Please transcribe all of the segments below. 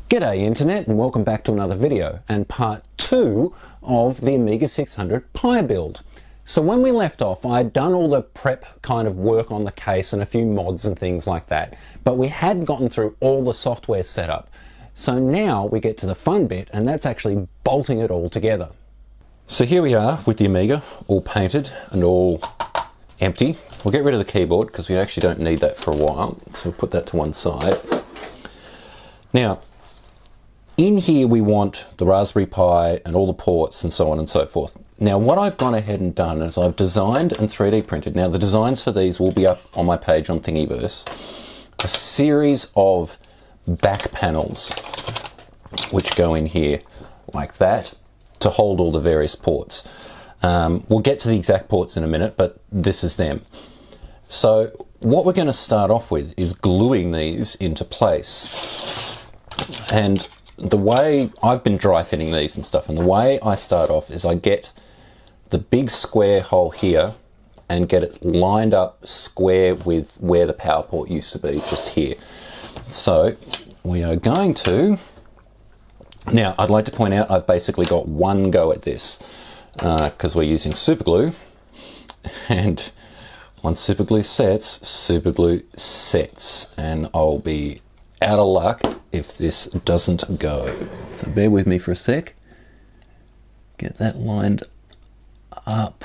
G'day Internet, and welcome back to another video and part 2 of the Amiga 600 Pi build. So when we left off, I'd done all the prep kind of work on the case and a few mods and things like that, but we hadn't gotten through all the software setup. So now we get to the fun bit, and that's actually bolting it all together. So here we are with the Amiga, all painted and all empty. We'll get rid of the keyboard because we actually don't need that for a while, so we'll put that to one side. Now, in here we want the Raspberry Pi and all the ports and so on and so forth. Now what I've gone ahead and done is I've designed and 3D printed. Now the designs for these will be up on my page on Thingiverse. A series of back panels which go in here like that to hold all the various ports. We'll get to the exact ports in a minute, but this is them. So what we're going to start off with is gluing these into place. And the way I've been dry fitting these and stuff, and the way I start off is I get the big square hole here and get it lined up square with where the power port used to be, just here. So we are going to, now I'd like to point out I've basically got one go at this because we're using super glue, and once super glue sets, and I'll be out of luck if this doesn't go. So bear with me for a sec. Get that lined up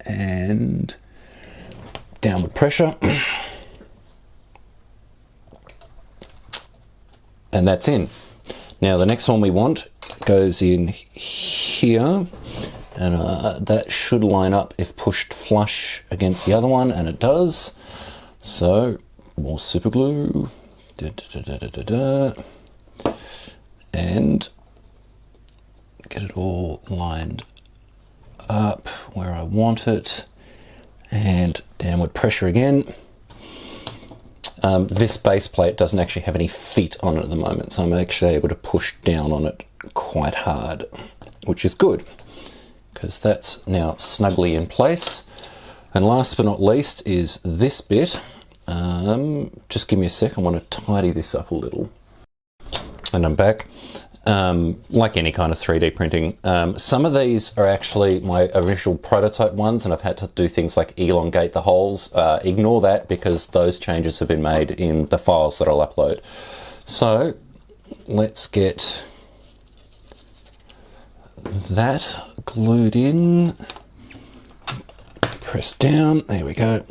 and downward pressure. And that's in. Now the next one we want goes in here, and that should line up if pushed flush against the other one, and it does. So more super glue. And get it all lined up where I want it, and downward pressure again. This base plate doesn't actually have any feet on it at the moment, so I'm actually able to push down on it quite hard, which is good because that's now snugly in place. And last but not least is this bit. Just give me a sec, I want to tidy this up a little. And I'm back. Like any kind of 3D printing, some of these are actually my original prototype ones, and I've had to do things like elongate the holes. Ignore that because those changes have been made in the files that I'll upload. So let's get that glued in. Press down, there we go.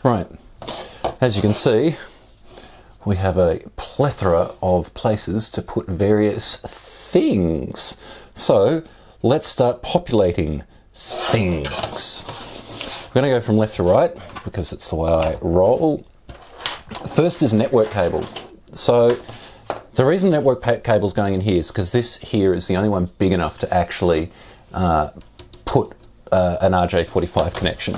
Right, as you can see, we have a plethora of places to put various things. So let's start populating things. We're going to go from left to right because it's the way I roll. First is network cables. So the reason network cable's going in here is because this here is the only one big enough to actually put an RJ45 connection.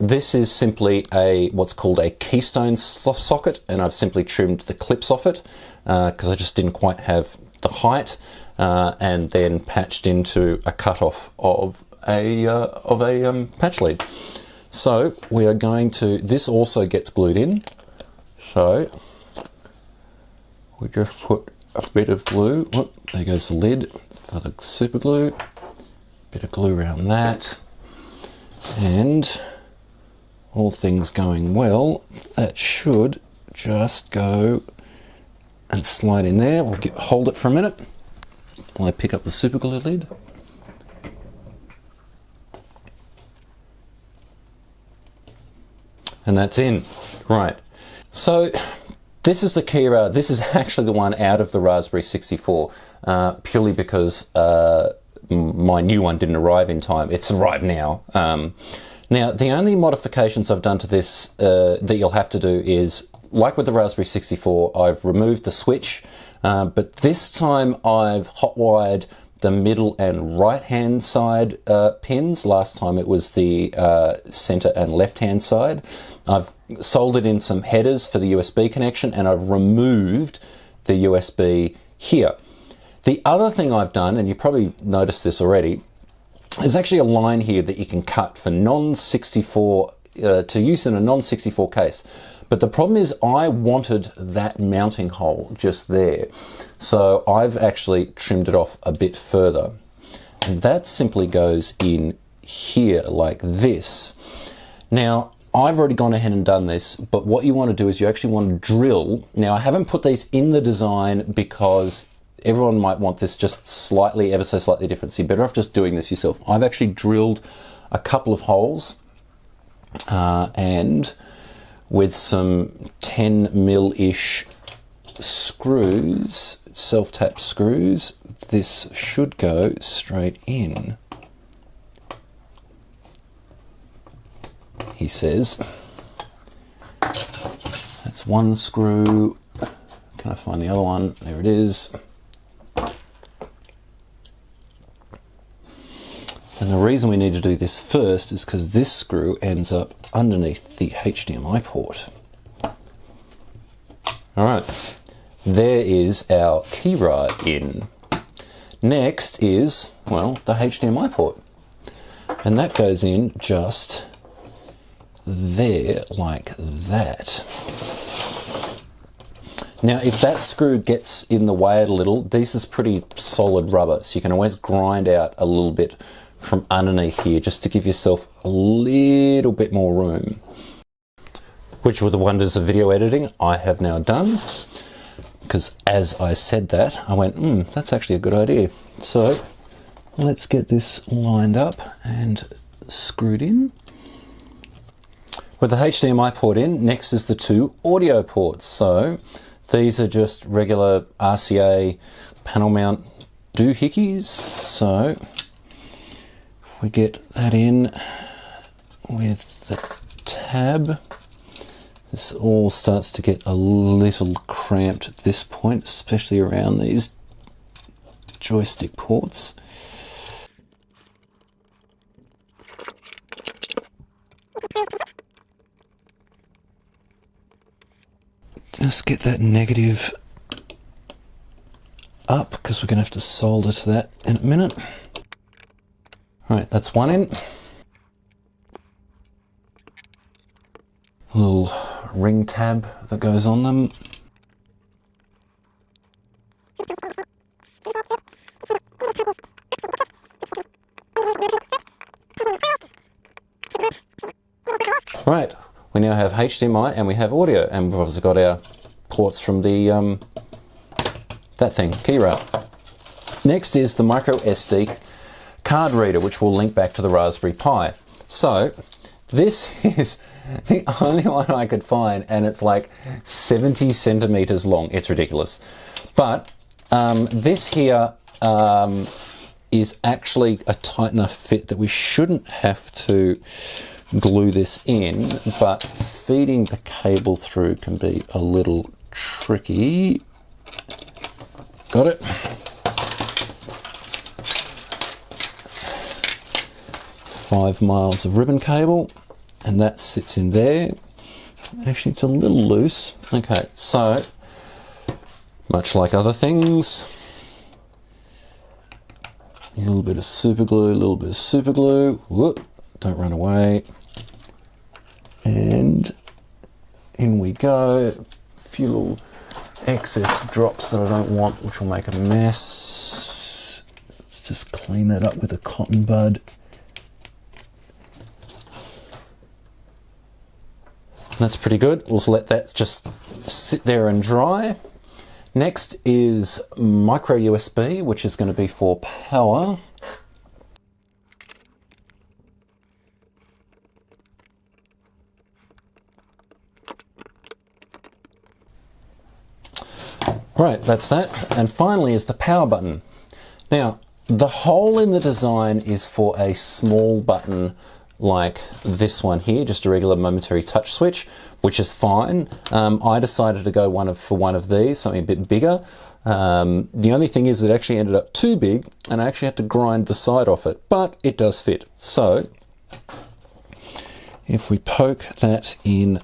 This is simply what's called a keystone socket, and I've simply trimmed the clips off it because I just didn't quite have the height, and then patched into a cutoff of a patch lead. So we are going to, this also gets glued in, so we just put a bit of glue, whoop, there goes the lid for the super glue, bit of glue around that. And all things going well, that should just go and slide in there. We'll hold it for a minute while I pick up the super glue lid. And that's in. Right. So this is the key. This is actually the one out of the Raspberry 64, purely because my new one didn't arrive in time. It's arrived now. Now, the only modifications I've done to this that you'll have to do is, like with the Raspberry 64, I've removed the switch, but this time I've hotwired the middle and right-hand side pins. Last time it was the center and left-hand side. I've soldered in some headers for the USB connection, and I've removed the USB here. The other thing I've done, and you probably noticed this already, there's actually a line here that you can cut for non-64, to use in a non-64 case. But the problem is I wanted that mounting hole just there. So I've actually trimmed it off a bit further. And that simply goes in here like this. Now, I've already gone ahead and done this, but what you want to do is you actually want to drill. Now, I haven't put these in the design because everyone might want this just slightly, ever so slightly different. So you're better off just doing this yourself. I've actually drilled a couple of holes and with some 10 mil-ish screws, self-tap screws, this should go straight in. He says. That's one screw. Can I find the other one? There it is. And the reason we need to do this first is because this screw ends up underneath the HDMI port. All right, there is our key rod in. Next is, well, the HDMI port. And that goes in just there like that. Now, if that screw gets in the way a little, this is pretty solid rubber, so you can always grind out a little bit from underneath here just to give yourself a little bit more room. Which, with the wonders of video editing, I have now done. Because as I said that, I went, that's actually a good idea. So let's get this lined up and screwed in. With the HDMI port in, next is the two audio ports. So these are just regular RCA panel mount doohickeys. So if we get that in with the tab, this all starts to get a little cramped at this point, especially around these joystick ports. Just get that negative up because we're going to have to solder to that in a minute. Right, that's one in. A little ring tab that goes on them. Right, we now have HDMI and we have audio, and we've obviously got our ports from the that thing, key rail. Next is the micro SD card reader, which will link back to the Raspberry Pi. So this is the only one I could find, and it's like 70 centimeters long. It's ridiculous. But this here is actually a tight enough fit that we shouldn't have to glue this in, but feeding the cable through can be a little tricky. Got it? 5 miles of ribbon cable, and that sits in there. Actually, it's a little loose. Okay, so much like other things, a little bit of super glue, a little bit of super glue. Whoop, don't run away. And in we go. A few little excess drops that I don't want, which will make a mess. Let's just clean that up with a cotton bud. That's pretty good. We'll let that just sit there and dry. Next is micro USB, which is going to be for power. Right, that's that. And finally is the power button. Now, the hole in the design is for a small button like this one here, just a regular momentary touch switch, which is fine. I decided to go for one of these, something a bit bigger. The only thing is it actually ended up too big, and I actually had to grind the side off it, but it does fit. So if we poke that in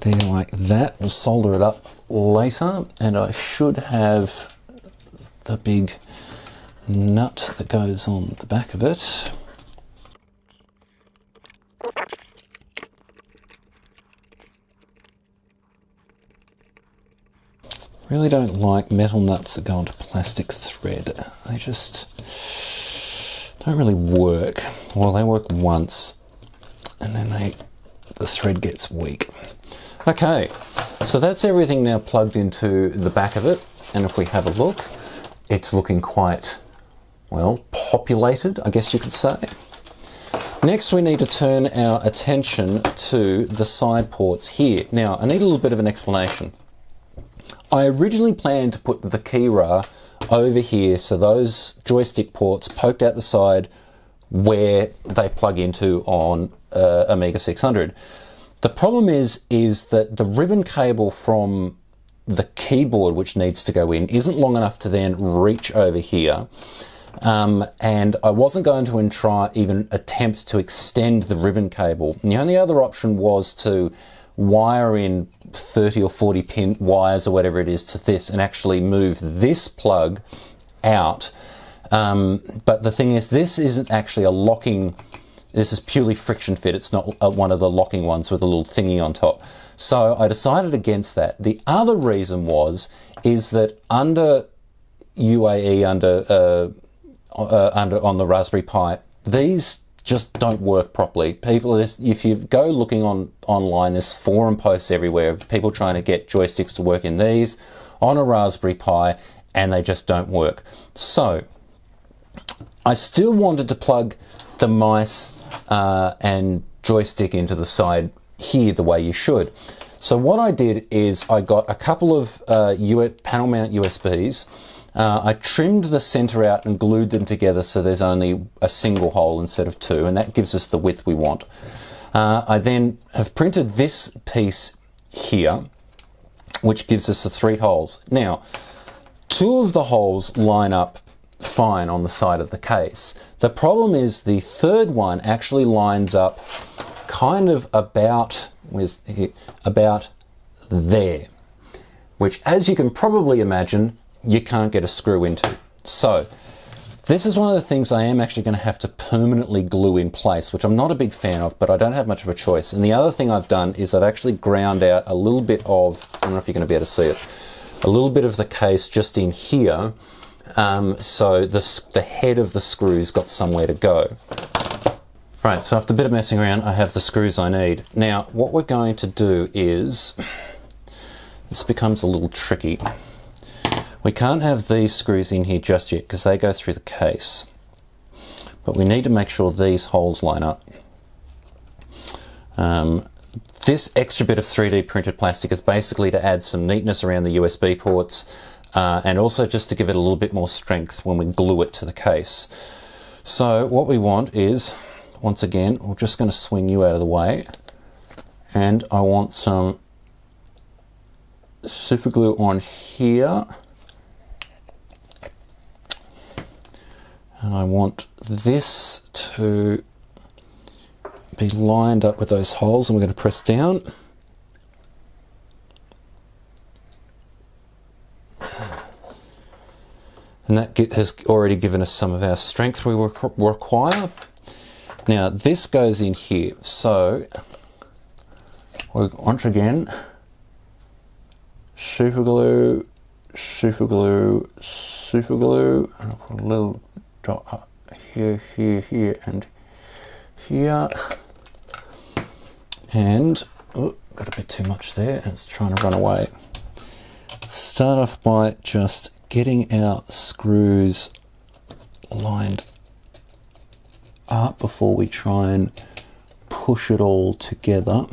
there like that, we'll solder it up later, and I should have the big nut that goes on the back of it. Really don't like metal nuts that go onto plastic thread. They just don't really work. Well, they work once and then the thread gets weak. Okay, so that's everything now plugged into the back of it, and if we have a look, it's looking quite, well, populated, I guess you could say. Next, we need to turn our attention to the side ports here. Now, I need a little bit of an explanation. I originally planned to put the keyra over here, so those joystick ports poked out the side where they plug into on Amiga 600. The problem is that the ribbon cable from the keyboard, which needs to go in, isn't long enough to then reach over here. And I wasn't going to even attempt to extend the ribbon cable. And the only other option was to wire in 30 or 40 pin wires or whatever it is to this and actually move this plug out. But the thing is, this isn't actually a locking, this is purely friction fit. It's not one of the locking ones with a little thingy on top. So I decided against that. The other reason is that under UAE, on the Raspberry Pi, these just don't work properly. People, if you go looking online, there's forum posts everywhere of people trying to get joysticks to work in these on a Raspberry Pi, and they just don't work. So I still wanted to plug the mice and joystick into the side here the way you should. So what I did is I got a couple of panel mount USBs. I trimmed the center out and glued them together so there's only a single hole instead of two, and that gives us the width we want. I then have printed this piece here, which gives us the 3 holes. Now, 2 of the holes line up fine on the side of the case. The problem is the third one actually lines up kind of about there, which, as you can probably imagine, you can't get a screw into. So this is one of the things I am actually going to have to permanently glue in place, which I'm not a big fan of, but I don't have much of a choice. And the other thing I've done is I've actually ground out a little bit of, I don't know if you're going to be able to see it, a little bit of the case just in here, so the head of the screws got somewhere to go. Right, so after a bit of messing around, I have the screws I need. Now, what we're going to do is, this becomes a little tricky. We can't have these screws in here just yet because they go through the case. But we need to make sure these holes line up. This extra bit of 3D printed plastic is basically to add some neatness around the USB ports and also just to give it a little bit more strength when we glue it to the case. So what we want is, once again, we're just going to swing you out of the way, and I want some super glue on here. And I want this to be lined up with those holes, and we're going to press down. And that has already given us some of our strength we require. Now this goes in here, so we once again super glue, super glue, super glue, and I'll put a little dot up here, here, here, and here. And oh, got a bit too much there, and it's trying to run away. Start off by just getting our screws lined up before we try and push it all together.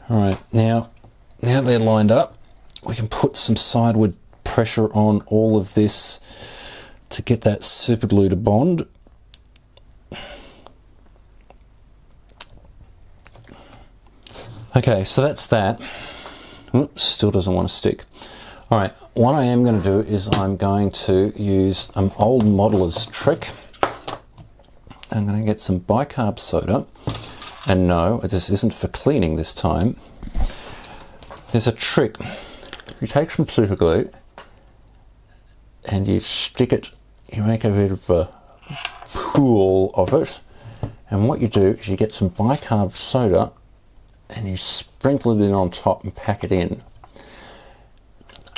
All right, now they're lined up, we can put some sideward pressure on all of this to get that super glue to bond. Okay, so that's that. Oops, still doesn't want to stick. All right, what I am going to do is I'm going to use an old modeler's trick. I'm going to get some bicarb soda, and no, this isn't for cleaning this time. There's a trick. You take some super glue and you stick it, you make a bit of a pool of it, and what you do is you get some bicarb soda and you sprinkle it in on top and pack it in.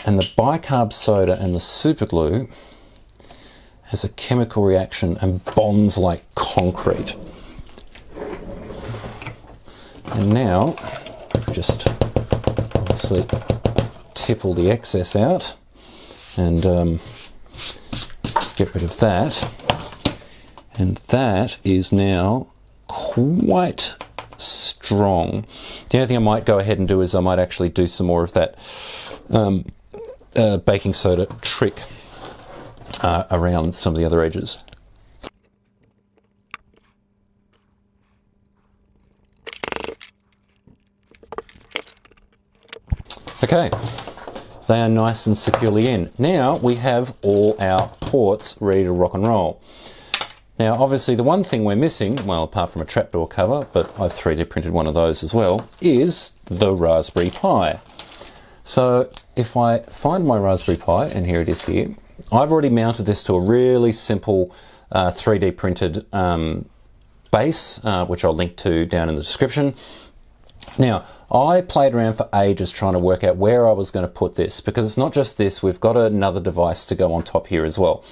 And the bicarb soda and the super glue has a chemical reaction and bonds like concrete. And now, just obviously tip all the excess out and get rid of that. And that is now quite strong. The only thing I might go ahead and do is I might actually do some more of that baking soda trick around some of the other edges. Okay, they are nice and securely in. Now we have all our ports ready to rock and roll. Now obviously the one thing we're missing, well apart from a trapdoor cover, but I've 3D printed one of those as well, is the Raspberry Pi. So if I find my Raspberry Pi, and here it is here, I've already mounted this to a really simple 3D printed base, which I'll link to down in the description. Now, I played around for ages trying to work out where I was going to put this, because it's not just this, we've got another device to go on top here as well.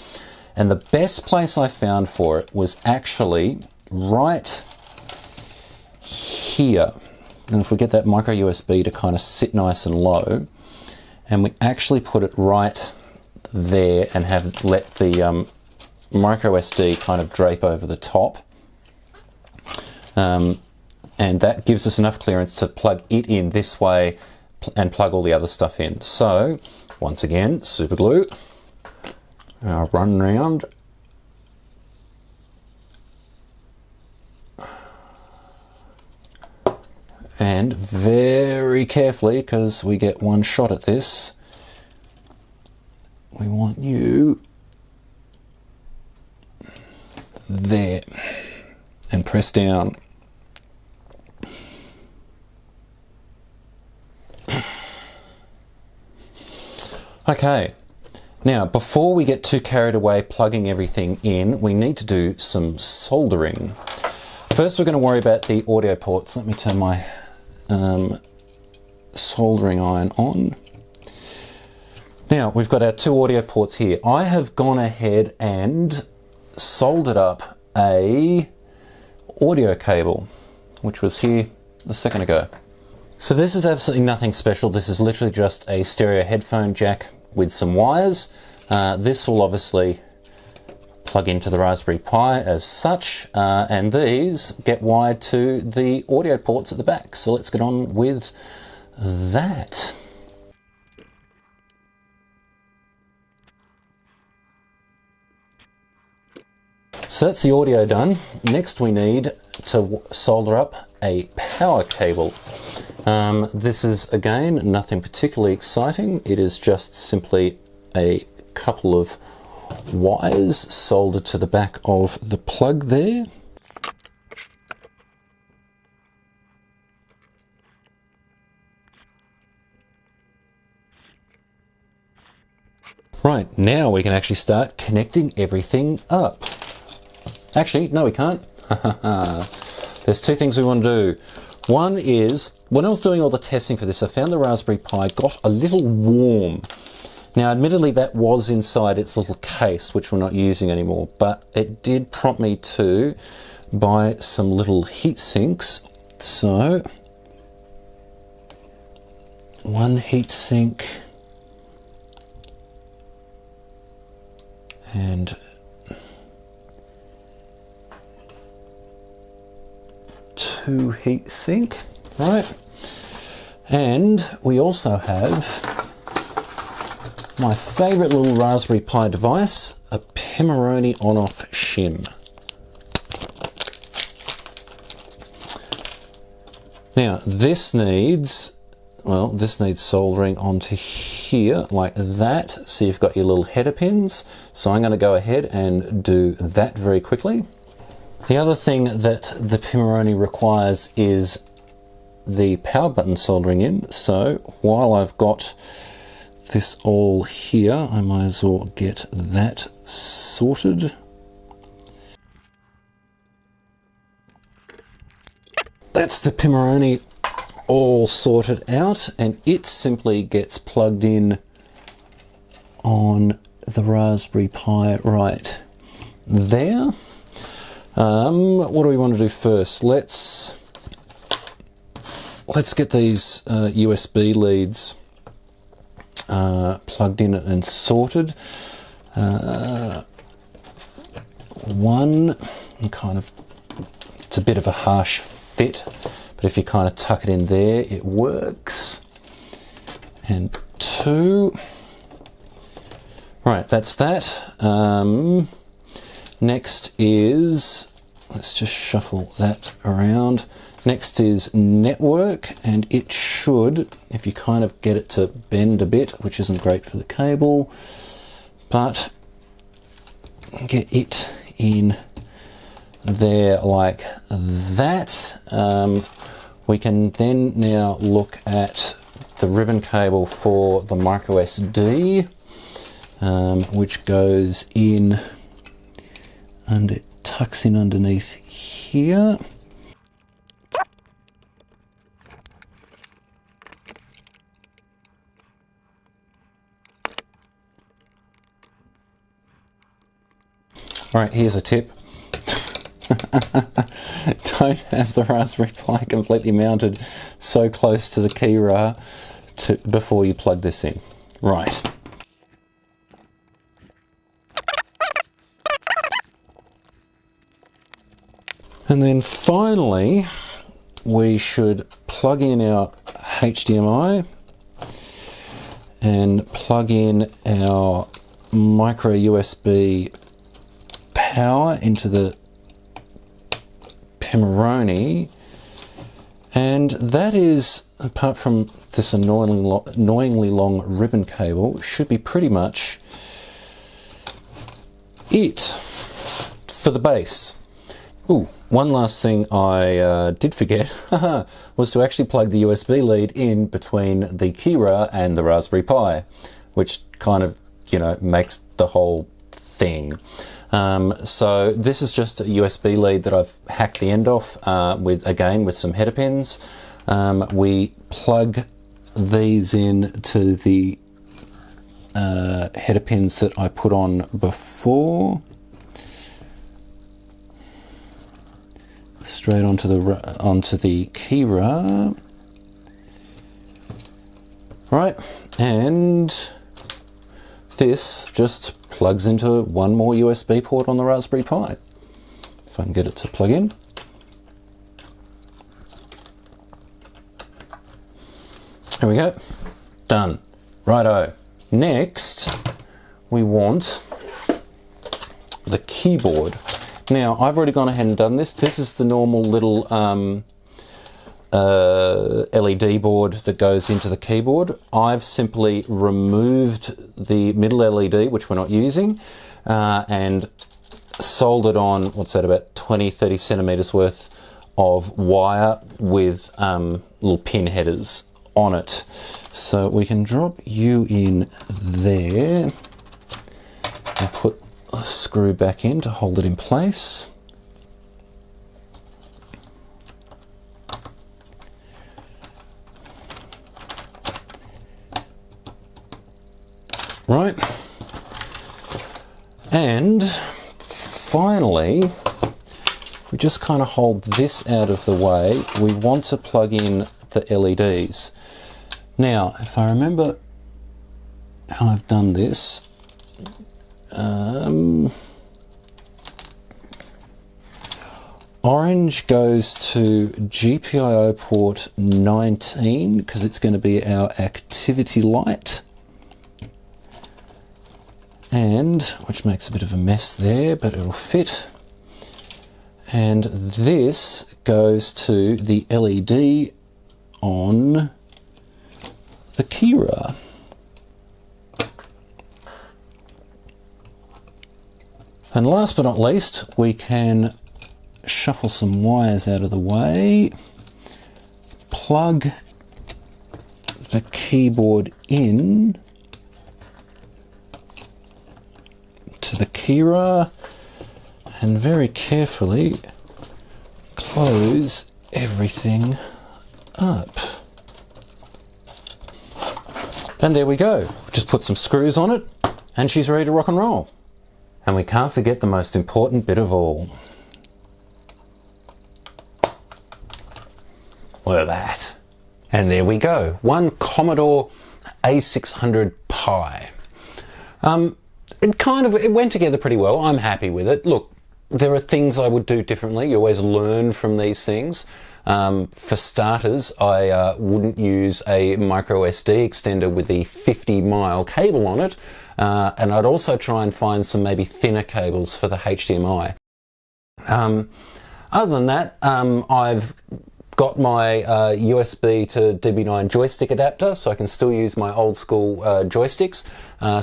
And the best place I found for it was actually right here. And if we get that micro USB to kind of sit nice and low, and we actually put it right there and have let the micro SD kind of drape over the top. And that gives us enough clearance to plug it in this way and plug all the other stuff in. So, once again, super glue. Run around. And very carefully, because we get one shot at this, we want you there and press down. Okay, now before we get too carried away plugging everything in, we need to do some soldering. First we're going to worry about the audio ports. Let me turn my soldering iron on. Now we've got our two audio ports here. I have gone ahead and soldered up a audio cable, which was here a second ago. So this is absolutely nothing special. This is literally just a stereo headphone jack with some wires. This will obviously plug into the Raspberry Pi as such, and these get wired to the audio ports at the back. So let's get on with that. So that's the audio done. Next we need to solder up a power cable. This is, again, nothing particularly exciting. It is just simply a couple of wires soldered to the back of the plug there. Right, now we can actually start connecting everything up. Actually, no we can't. There's two things we want to do. One is, when I was doing all the testing for this, I found the Raspberry Pi got a little warm. Now, admittedly, that was inside its little case, which we're not using anymore, but it did prompt me to buy some little heat sinks. So, one heat sink and two heat sink, right? And we also have my favourite little Raspberry Pi device, a Pimoroni on-off shim. Now this needs, well, this needs soldering onto here like that. So you've got your little header pins. So I'm going to go ahead and do that very quickly. The other thing that the Pimoroni requires is the power button soldering in. So while I've got this all here, I might as well get that sorted. That's the Pimoroni all sorted out, and it simply gets plugged in on the Raspberry Pi right there. What do we want to do first? Let's get these USB leads plugged in and sorted. One, kind of, it's a bit of a harsh fit, but if you kind of tuck it in there, it works. And two, right, that's that. Next is, let's just shuffle that around. Next is network, and it should, if you kind of get it to bend a bit, which isn't great for the cable, but get it in there like that. We can then now look at the ribbon cable for the micro SD, which goes in and it tucks in underneath here. All right, here's a tip. Don't have the Raspberry Pi completely mounted so close to the keyrah before you plug this in. Right. And then finally, we should plug in our HDMI and plug in our micro USB power into the Pimoroni, and that is, apart from this annoyingly long ribbon cable, should be pretty much it for the base. Ooh, one last thing I did forget was to actually plug the USB lead in between the keyrah and the Raspberry Pi, which kind of, you know, makes the whole thing. So this is just a USB lead that I've hacked the end off with some header pins. We plug these in to the header pins that I put on before, straight onto the keyrah. Right, and this just plugs into one more USB port on the Raspberry Pi. If I can get it to plug in. There we go. Done. Righto. Next, we want the keyboard. Now, I've already gone ahead and done this. This is the normal little LED board that goes into the keyboard. I've simply removed the middle LED, which we're not using, and soldered on, what's that, about 20-30 centimeters worth of wire with little pin headers on it. So we can drop you in there and put a screw back in to hold it in place. Right, and finally, if we just kind of hold this out of the way, we want to plug in the LEDs. Now, if I remember how I've done this, orange goes to GPIO port 19 because it's going to be our activity light. And, which makes a bit of a mess there, but it'll fit. And this goes to the LED on the keyrah. And last but not least, we can shuffle some wires out of the way, plug the keyboard in to the keyrah, and very carefully close everything up. And there we go. Just put some screws on it, and she's ready to rock and roll. And we can't forget the most important bit of all. Look at that. And there we go. One Commodore A600Pi. It went together pretty well. I'm happy with it. Look, there are things I would do differently. You always learn from these things. For starters, I wouldn't use a micro SD extender with the 50-mile cable on it. And I'd also try and find some maybe thinner cables for the HDMI. Other than that, I've got my USB to DB9 joystick adapter, so I can still use my old school joysticks,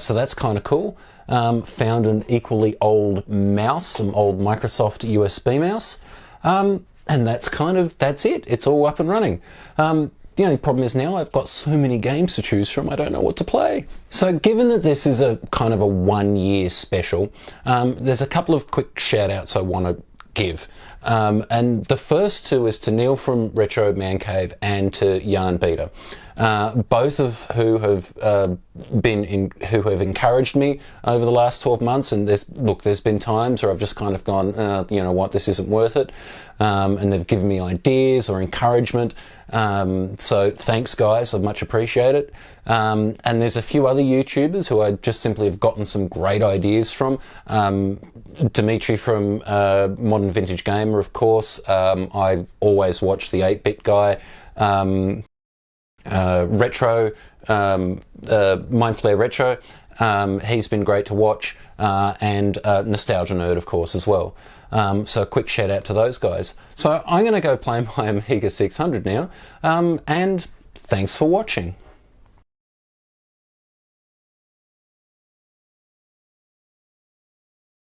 so that's kind of cool. Found an equally old mouse, some old Microsoft USB mouse, and that's it. It's all up and running. The only problem is now I've got so many games to choose from, I don't know what to play. So given that this is a kind of a 1-year special, there's a couple of quick shout outs I want to give. And the first two is to Neil from Retro Man Cave and to Yarn Beater, both of who have encouraged me over the last 12 months. And there's been times where I've just kind of gone, you know what, this isn't worth it. And they've given me ideas or encouragement. So thanks guys, I much appreciate it. And there's a few other YouTubers who I just simply have gotten some great ideas from. Dimitri from Modern Vintage Gamer, of course. I've always watched the 8-bit guy. Retro, Mindflare Retro. He's been great to watch. And Nostalgia Nerd, of course, as well. So a quick shout out to those guys. So I'm going to go play my Amiga 600 now. And thanks for watching.